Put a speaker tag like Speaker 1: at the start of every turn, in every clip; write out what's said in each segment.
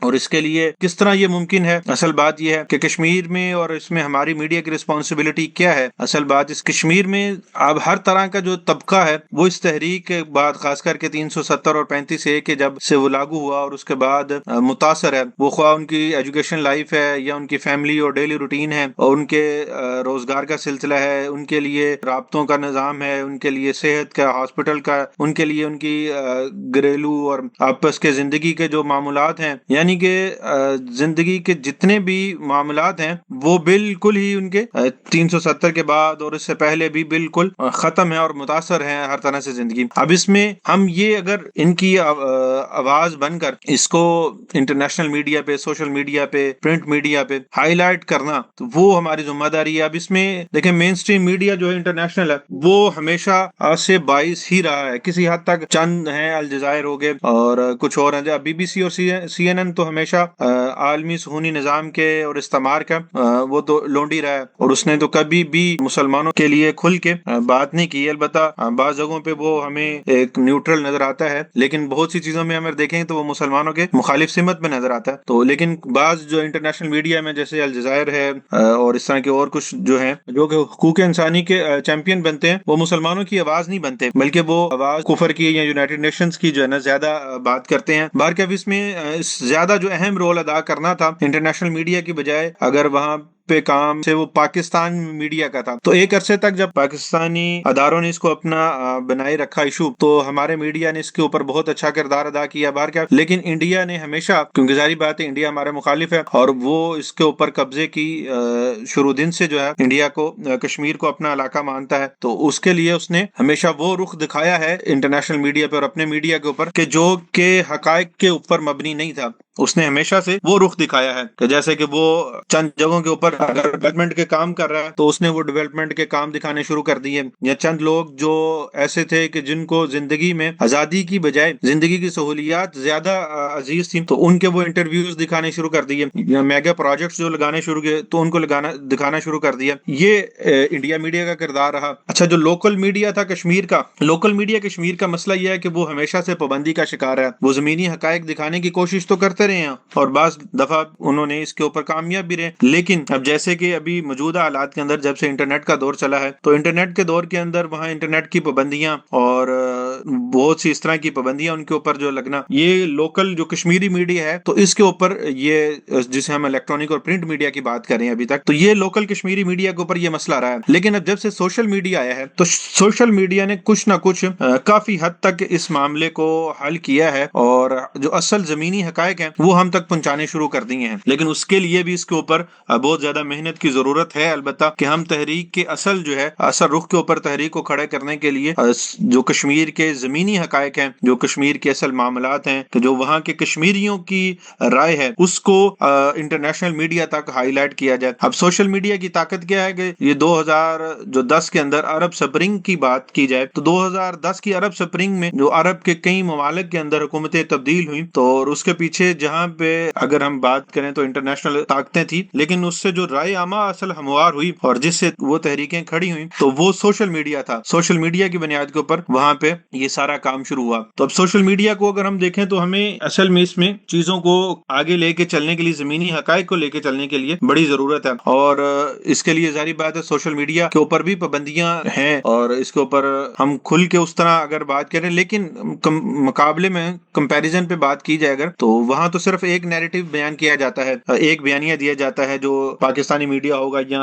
Speaker 1: اور اس کے لیے کس طرح یہ ممکن ہے؟ اصل بات یہ ہے کہ کشمیر میں اور اس میں ہماری میڈیا کی رسپانسبلٹی کیا ہے؟ اصل بات اس کشمیر میں اب ہر طرح کا جو طبقہ ہے وہ اس تحریک کے بعد، خاص کر کے 370 اور 35A کے جب سے وہ لاگو ہوا اور اس کے بعد متاثر ہے، وہ خواہ ان کی ایجوکیشن لائف ہے یا ان کی فیملی اور ڈیلی روٹین ہے اور ان کے روزگار کا سلسلہ ہے، ان کے لیے رابطوں کا نظام ہے، ان کے لیے صحت کا، ہاسپٹل کا، ان کے لیے ان کی گھریلو اور آپس کے زندگی کے جو معاملات ہیں، یعنی کہ زندگی کے جتنے بھی معاملات ہیں وہ بالکل ہی ان کے 370 کے بعد اور اس سے پہلے بھی بالکل ختم ہے اور متاثر ہیں ہر طرح سے زندگی۔ اب اس میں ہم یہ اگر ان کی آواز بن کر اس کو انٹرنیشنل میڈیا پہ، سوشل میڈیا پہ، پرنٹ میڈیا پہ ہائی لائٹ کرنا، تو وہ ہماری ذمہ داری ہے۔ اب اس میں دیکھیں مین سٹریم میڈیا جو ہے انٹرنیشنل ہے وہ ہمیشہ سے باعث ہی رہا ہے، کسی حد تک چند ہیں، الجزائر ہو گئے اور کچھ اور ہیں، بی بی سی اور CNN تو ہمیشہ عالمی صہیونی نظام کے اور استعمار کا وہ تو لونڈی رہا ہے، اور اس نے تو کبھی بھی مسلمانوں کے لیے کھل کے بات نہیں کی۔ البتہ بعض جگہوں پہ وہ ہمیں ایک نیوٹرل نظر آتا ہے، لیکن بہت سی چیزوں میں ہمیں دیکھیں تو وہ مسلمانوں کے مخالف سمت میں نظر آتا ہے۔ تو لیکن بعض جو انٹرنیشنل میڈیا میں جیسے الجزائر ہے اور اس طرح کے اور کچھ جو ہیں جو کہ حقوق انسانی کے چیمپئن بنتے ہیں، وہ مسلمانوں کی آواز نہیں بنتے، بلکہ وہ آواز کفر کی یا یونائٹڈ نیشنز کی جو ہے نا زیادہ بات کرتے ہیں۔ بہرکیف اس میں زیادہ جو اہم رول ادا کرنا تھا انٹرنیشنل میڈیا کی بجائے اگر وہاں پہ کام سے وہ پاکستان میڈیا کا تھا، تو ایک عرصے تک جب پاکستانی اداروں نے اس کو اپنا بنائے رکھا ایشو، تو ہمارے میڈیا نے اس کے اوپر بہت اچھا کردار ادا کیا باہر کا، لیکن انڈیا نے ہمیشہ، کیونکہ ظاہری بات ہے انڈیا ہمارے مخالف ہے اور وہ اس کے اوپر قبضے کی شروع دن سے جو ہے انڈیا کو، کشمیر کو اپنا علاقہ مانتا ہے، تو اس کے لیے اس نے ہمیشہ وہ رخ دکھایا ہے انٹرنیشنل میڈیا پہ اور اپنے میڈیا کے اوپر کہ جو کہ حقائق کے اوپر مبنی نہیں تھا۔ اس نے ہمیشہ سے وہ رخ دکھایا ہے کہ جیسے کہ وہ چند جگہوں کے اوپر اگر ڈیولپمنٹ کے کام کر رہا ہے تو اس نے وہ ڈیولپمنٹ کے کام دکھانے شروع کر دیے، یا چند لوگ جو ایسے تھے کہ جن کو زندگی میں آزادی کی بجائے زندگی کی سہولیات زیادہ عزیز تھیں، تو ان کے وہ انٹرویوز دکھانے شروع کر دیے، یا میگا پروجیکٹس جو لگانے شروع کیے تو ان کو دکھانا شروع کر دیا۔ یہ انڈیا میڈیا کا کردار رہا۔ اچھا، جو لوکل میڈیا تھا کشمیر کا، لوکل میڈیا کشمیر کا مسئلہ یہ ہے کہ وہ ہمیشہ سے پابندی کا شکار ہے۔ وہ زمینی حقائق دکھانے کی کوشش تو کرتے رہے ہیں اور بعض دفعہ انہوں نے اس کے اوپر کامیاب بھی رہے، لیکن اب جیسے کہ ابھی موجودہ حالات کے اندر جب سے انٹرنیٹ کا دور چلا ہے، تو انٹرنیٹ کے دور کے اندر وہاں انٹرنیٹ کی پابندیاں اور بہت سی اس طرح کی پابندیاں ان کے اوپر جو لگنا، یہ لوکل جو کشمیری میڈیا ہے تو اس کے اوپر، یہ جسے ہم الیکٹرانک اور پرنٹ میڈیا کی بات کریں ابھی تک، تو یہ لوکل کشمیری میڈیا کے اوپر یہ مسئلہ رہا ہے۔ لیکن اب جب سے سوشل میڈیا آیا ہے تو سوشل میڈیا نے کچھ نہ کچھ کافی حد تک اس معاملے کو حل کیا ہے اور جو اصل زمینی حقائق ہیں وہ ہم تک پہنچانے شروع کر دیے ہیں، لیکن اس کے لیے بھی اس کے اوپر بہت زیادہ محنت کی ضرورت ہے۔ البتہ کہ ہم تحریک کے اصل جو ہے اثر رخ کے اوپر تحریک کو کھڑے کرنے کے لیے جو کشمیر کے زمینی حقائق ہیں، جو کشمیر کے اصل معاملات ہیں، کہ جو وہاں کے کشمیریوں کی رائے ہے، اس کو انٹرنیشنل میڈیا تک ہائی لائٹ کیا جائے۔ اب سوشل میڈیا کی طاقت کیا ہے کہ یہ 2010 کے اندر عرب سپرنگ کی بات کی جائے تو 2010 کی عرب سپرنگ میں جو عرب کے کئی ممالک کے اندر حکومتیں تبدیل ہوئیں، تو اس کے پیچھے جہاں پہ اگر ہم بات کریں تو انٹرنیشنل طاقتیں تھیں، لیکن اس سے جو رائے عامہ اصل ہموار ہوئی اور جس سے وہ تحریکیں کھڑی ہوئیں تو وہ سوشل میڈیا تھا۔ سوشل میڈیا کی بنیاد کے اوپر وہاں پہ یہ سارا کام شروع ہوا۔ تو اب سوشل میڈیا کو اگر ہم دیکھیں تو ہمیں اصل میں اس میں چیزوں کو آگے لے کے چلنے کے لیے، زمینی حقائق کو لے کے چلنے کے لیے بڑی ضرورت ہے، اور اس کے لیے ظاہری بات ہے سوشل میڈیا کے اوپر بھی پابندیاں ہیں اور اس کے اوپر ہم کھل کے اس طرح اگر بات کریں، لیکن مقابلے میں کمپیریزن پہ بات کی جائے اگر، تو وہاں تو صرف ایک نیریٹو بیان کیا جاتا ہے، ایک بیانیہ دیا جاتا ہے جو پاکستانی میڈیا ہوگا یا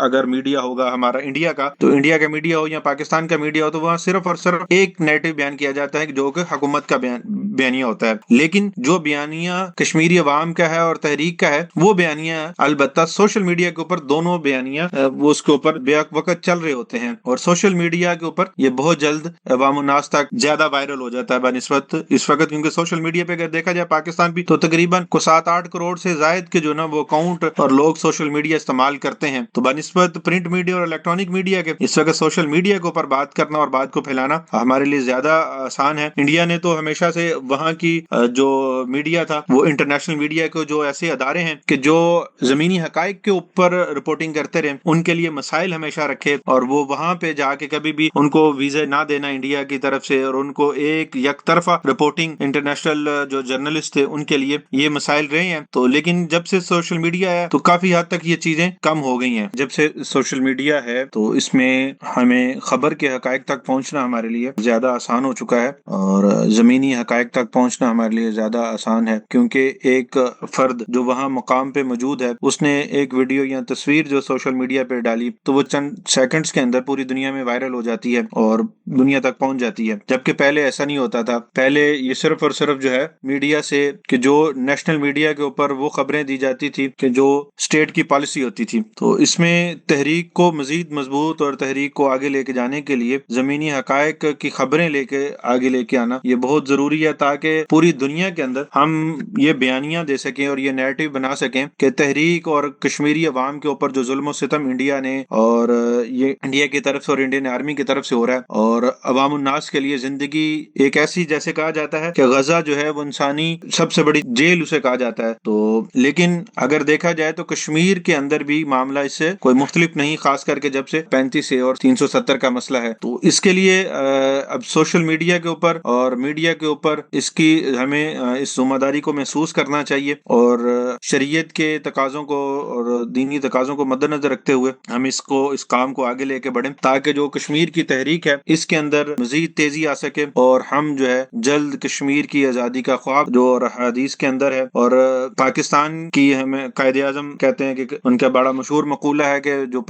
Speaker 1: اگر میڈیا ہوگا ہمارا انڈیا کا، تو انڈیا کا میڈیا ہو یا پاکستان کا میڈیا ہو، تو وہاں صرف اور صرف ایک نیریٹو بیان کیا جاتا ہے جو کہ حکومت کا بیانیہ ہوتا ہے۔ لیکن جو بیانیہ کشمیری عوام کا ہے اور تحریک کا ہے، وہ بیانیہ البتہ سوشل میڈیا کے اوپر دونوں بیانیہ وہ اس کے اوپر بے وقت چل رہے ہوتے ہیں، اور سوشل میڈیا کے اوپر یہ بہت جلد عوام الناس تک زیادہ وائرل ہو جاتا ہے بنسبت اس وقت، کیونکہ سوشل میڈیا پہ اگر دیکھا جائے پاکستان بھی تو تقریباً 7-8 کروڑ سے زائد کے جو نا وہ اکاؤنٹ اور لوگ سوشل میڈیا استعمال کرتے ہیں، تو بنسبت پرنٹ میڈیا اور الیکٹرانک میڈیا کے اس وقت سوشل میڈیا کے اوپر بات کرنا اور بات کو پھیلانا ہمارے لیے زیادہ آسان ہے۔ انڈیا نے تو ہمیشہ سے وہاں کی جو میڈیا تھا وہ انٹرنیشنل میڈیا کو جو ایسے ادارے ہیں کہ جو زمینی حقائق کے اوپر رپورٹنگ کرتے رہے، ان کے لیے مسائل ہمیشہ رکھے، اور وہ وہاں پہ جا کے کبھی بھی ان کو ویزے نہ دینا انڈیا کی طرف سے، اور ان کو ایک یک طرفہ رپورٹنگ انٹرنیشنل جو جرنلسٹ تھے ان کے لیے یہ مسائل رہے ہیں۔ تو لیکن جب سے سوشل میڈیا ہے تو کافی حد تک یہ چیزیں کم ہو گئی ہیں۔ جب سے سوشل میڈیا ہے تو اس میں ہمیں خبر کے حقائق تک پہنچنا ہمارے لیے زیادہ آسان ہو چکا ہے، اور زمینی حقائق تک پہنچنا ہمارے لیے زیادہ آسان ہے، کیونکہ ایک فرد جو وہاں مقام پہ موجود ہے اس نے ایک ویڈیو یا تصویر جو سوشل میڈیا پہ ڈالی تو وہ چند سیکنڈز کے اندر پوری دنیا میں وائرل ہو جاتی ہے اور دنیا تک پہنچ جاتی ہے، جبکہ پہلے ایسا نہیں ہوتا تھا۔ پہلے یہ صرف اور صرف جو ہے میڈیا سے کہ جو نیشنل میڈیا کے اوپر وہ خبریں دی جاتی تھی کہ جو اسٹیٹ کی پالیسی ہوتی تھی، تو اس میں تحریک کو مزید مضبوط اور تحریک کو آگے لے کے جانے کے لیے زمینی حقائق کی خبریں لے کے آگے لے کے آنا یہ بہت ضروری ہے، تاکہ پوری دنیا کے اندر ہم یہ بیانیاں دے سکیں اور یہ نیریٹو بنا سکیں کہ تحریک اور کشمیری عوام کے اوپر جو ظلم و ستم انڈیا نے اور یہ انڈیا کی طرف سے اور انڈین آرمی کی طرف سے ہو رہا ہے، اور عوام الناس کے لیے زندگی ایک ایسی، جیسے کہا جاتا ہے کہ غزہ جو ہے وہ انسانی سب سے بڑی جیل اسے کہا جاتا ہے، تو لیکن اگر دیکھا جائے تو کشمیر کے اندر بھی معاملہ اس سے کوئی مختلف نہیں، خاص کر کے جب سے 35 سے اور 370 کا مسئلہ ہے۔ تو اس کے لیے اب سوشل میڈیا کے اوپر اور میڈیا کے اوپر اس کی ہمیں اس ذمہ داری کو محسوس کرنا چاہیے، اور شریعت کے تقاضوں کو اور دینی تقاضوں کو مد نظر رکھتے ہوئے ہم اس کام کو آگے لے کے بڑھیں، تاکہ جو کشمیر کی تحریک ہے اس کے اندر مزید تیزی آ سکے، اور ہم جو ہے جلد کشمیر کی آزادی کا خواب جو اور حدیث کے اندر ہے، اور پاکستان کی ہمیں قائد اعظم کہتے ہیں کہ ان کا بڑا مشہور مقولہ ہے کہ جو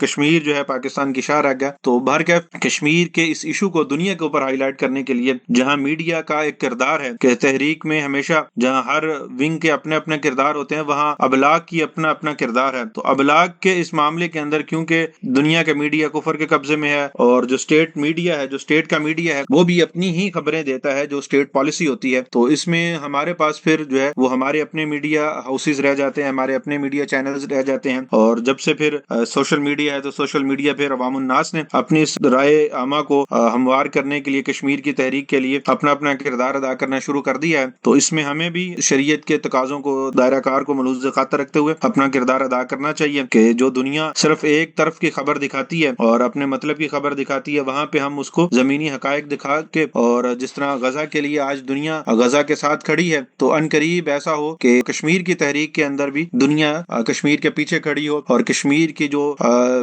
Speaker 1: کشمیر جو ہے پاکستان کی شاہ رہ گیا، تو بہرکیف کشمیر کے اس ایشو کو دنیا کے اوپر ہائی لائٹ کرنے کے لیے جہاں میڈیا کا ایک کردار ہے کہ تحریک میں ہمیشہ جہاں ہر ونگ کے اپنے اپنے کردار ہوتے ہیں، وہاں ابلاغ کی اپنا اپنا کردار ہے، تو ابلاغ کے اس معاملے کے اندر کیونکہ دنیا کا میڈیا کفر کے قبضے میں ہے، اور جو اسٹیٹ میڈیا ہے، جو اسٹیٹ کا میڈیا ہے، وہ بھی اپنی ہی خبریں دیتا ہے جو اسٹیٹ پالیسی ہوتی ہے، تو اس میں ہمارے پاس پھر جو ہے وہ ہمارے اپنے میڈیا ہاؤسز رہ جاتے ہیں، ہمارے اپنے میڈیا چینلز رہ جاتے ہیں، اور جب سے پھر سوشل میڈیا ہے تو سوشل میڈیا پھر عوام الناس نے اپنی اس رائے عامہ کو ہموار کرنے کے لیے کشمیر کی تحریک کے لیے اپنا اپنا کردار ادا کرنا شروع کر دیا ہے، تو اس میں ہمیں بھی شریعت کے تقاضوں کو دائرہ کار کو ملحوظ خاطر رکھتے ہوئے اپنا کردار ادا کرنا چاہیے کہ جو دنیا صرف ایک طرف کی خبر دکھاتی ہے اور اپنے مطلب کی خبر دکھاتی ہے، وہاں پہ ہم اس کو زمینی حقائق دکھا کے، اور جس طرح غزہ کے لیے آج دنیا غزہ کے ساتھ کھڑی ہے، تو ان قریب ایسا ہو کہ کشمیر کی تحریک کے اندر بھی دنیا کشمیر کے پیچھے کھڑی ہو، اور کشمیر کی جو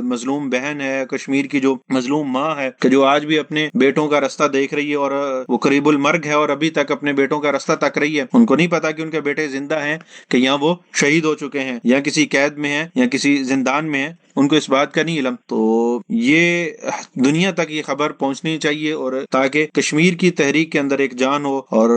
Speaker 1: مظلوم بہن ہے، کشمیر کی جو مظلوم ماں ہے کہ جو آج بھی اپنے بیٹوں کا رستہ دیکھ رہی ہے، اور وہ قریب المرگ ہے اور ابھی تک اپنے بیٹوں کا رستہ تک رہی ہے، ان کو نہیں پتا کہ ان کے بیٹے زندہ ہیں کہ یا وہ شہید ہو چکے ہیں یا کسی قید میں ہیں یا کسی زندان میں ہیں، ان کو اس بات کا نہیں علم۔ تو یہ دنیا تک یہ خبر پہنچنی چاہیے، اور تاکہ کشمیر کی تحریک کے اندر ایک جان ہو اور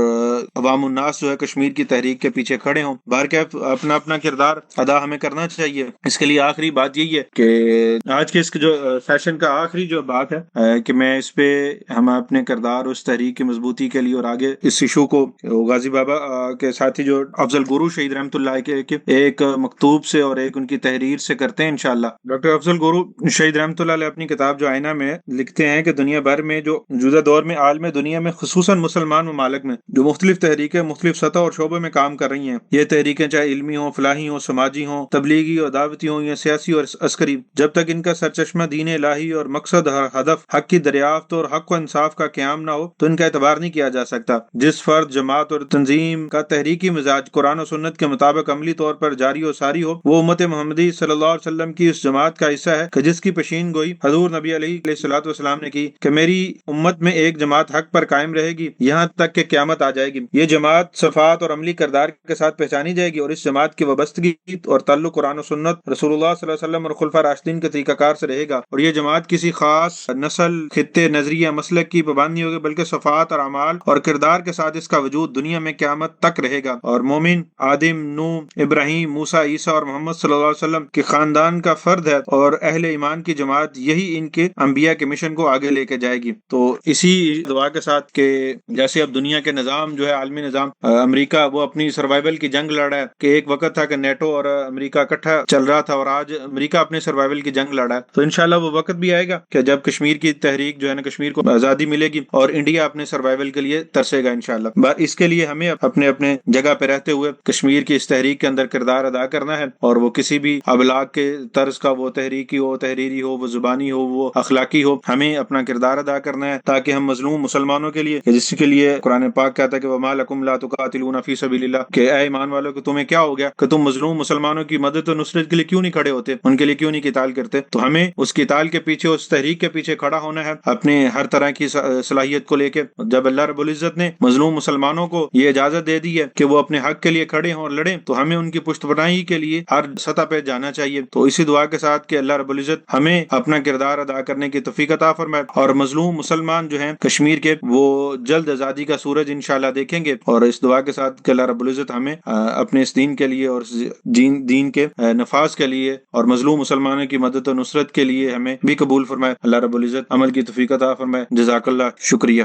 Speaker 1: عوام الناس جو ہے کشمیر کی تحریک کے پیچھے کھڑے ہوں۔ بہرکیف اپنا اپنا کردار ادا ہمیں کرنا چاہیے۔ اس کے لیے آخری بات یہی ہے کہ آج کے اس جو سیشن کا آخری جو بات ہے کہ میں اس پہ ہم اپنے کردار اس تحریک کی مضبوطی کے لیے اور آگے اس ایشو کو غازی بابا کے ساتھی جو افضل گورو شہید رحمۃ اللہ کے ایک مکتوب سے اور ایک ان کی تحریر سے کرتے ہیں انشاءاللہ۔ ڈاکٹر افضل گورو شہید رحمۃ اللہ علیہ اپنی کتاب جو آئینہ میں لکھتے ہیں کہ دنیا بھر میں جو موجودہ دور میں عالم دنیا میں خصوصاً مسلمان ممالک میں جو مختلف تحریکیں مختلف سطح اور شعبوں میں کام کر رہی ہیں، یہ تحریکیں چاہے علمی ہوں، فلاحی ہوں، سماجی ہوں، تبلیغی اور دعوتی ہوں، یا سیاسی اور عسکری، جب تک ان کا سرچشمہ دین الہی اور مقصد ہدف حق کی دریافت اور حق و انصاف کا قیام نہ ہو تو ان کا اعتبار نہیں کیا جا سکتا۔ جس فرد، جماعت اور تنظیم کا تحریکی مزاج قرآن و سنت کے مطابق عملی طور پر جاری و ساری ہو، وہ امت محمدی صلی اللہ علیہ وسلم کی اس جماعت کا حصہ ہے کہ جس کی پیشین گوئی حضور نبی علیہ الصلوۃ والسلام نے کی کہ میری امت میں ایک جماعت حق پر قائم رہے گی یہاں تک کہ قیامت آ جائے گی۔ یہ جماعت صفات اور عملی کردار کے ساتھ پہچانی جائے گی، اور اس جماعت کی وابستگی اور تعلق قرآن و سنت، رسول اللہ صلی اللہ علیہ وسلم اور خلفاء راشدین کے طریقہ کار سے رہے گا، اور یہ جماعت کسی خاص نسل، خطے، نظریہ، مسلک کی پابندی ہوگی، بلکہ صفات اور اعمال اور کردار کے ساتھ اس کا وجود دنیا میں قیامت تک رہے گا، اور مومن آدم، نوح، ابراہیم، موسیٰ، عیسیٰ اور محمد صلی اللہ علیہ وسلم کے خاندان کا فرد مقصد ہے، اور اہل ایمان کی جماعت یہی ان کے انبیاء کے مشن کو آگے لے کے جائے گی۔ تو اسی دعا کے ساتھ کہ جیسے اب دنیا کے نظام جو ہے، عالمی نظام، امریکہ وہ اپنی سروائیول کی جنگ لڑ رہا ہے، کہ ایک وقت تھا کہ نیٹو اور امریکہ اکٹھا چل رہا تھا، اور آج امریکہ اپنے سروائیول کی جنگ لڑ رہا ہے۔ تو انشاءاللہ وہ وقت بھی آئے گا کہ جب کشمیر کی تحریک جو ہے نا، کشمیر کو آزادی ملے گی اور انڈیا اپنے سروائیول کے لیے ترسے گا انشاءاللہ۔ اس کے لیے ہمیں اپنے اپنے جگہ پہ رہتے ہوئے کشمیر کی اس تحریک کے اندر کردار ادا کرنا ہے، اور وہ کسی بھی ابلاغ کے طرز کا، وہ تحریکی ہو، تحریری ہو، وہ زبانی ہو، وہ اخلاقی ہو، ہمیں اپنا کردار ادا کرنا ہے، تاکہ ہم مظلوم مسلمانوں کے لیے، جس کے لیے قرآن پاک کہتا ہے کہ وَمَا لَكُمْ لَا تُقَاتِلُونَ فِي سَبِيلِ اللَّهِ، کہ اے ایمان والوں کہ تمہیں کیا ہو گیا کہ تم مظلوم مسلمانوں کی مدد و نصرت کے لیے کیوں نہیں کھڑے ہوتے، ان کے لیے کیوں نہیں قتال کرتے۔ تو ہمیں اس قتال کے پیچھے، اس تحریک کے پیچھے کھڑا ہونا ہے، اپنے ہر طرح کی صلاحیت کو لے کے۔ جب اللہ رب العزت نے مظلوم مسلمانوں کو یہ اجازت دے دی ہے کہ وہ اپنے حق کے لیے کھڑے ہوں اور لڑیں، تو ہمیں ان کی پشت پناہی کے لیے ہر سطح پہ جانا چاہیے۔ تو اسی دعا کے ساتھ کہ اللہ رب العزت ہمیں اپنا کردار ادا کرنے کی توفیق عطا فرمائے، اور مظلوم مسلمان جو ہیں کشمیر کے، وہ جلد آزادی کا سورج انشاءاللہ دیکھیں گے۔ اور اس دعا کے ساتھ کہ اللہ رب العزت ہمیں اپنے اس دین کے لیے اور دین کے نفاذ کے لیے اور مظلوم مسلمانوں کی مدد و نصرت کے لیے ہمیں بھی قبول فرمائے۔ اللہ رب العزت عمل کی توفیق عطا فرمائے۔ جزاک اللہ، شکریہ۔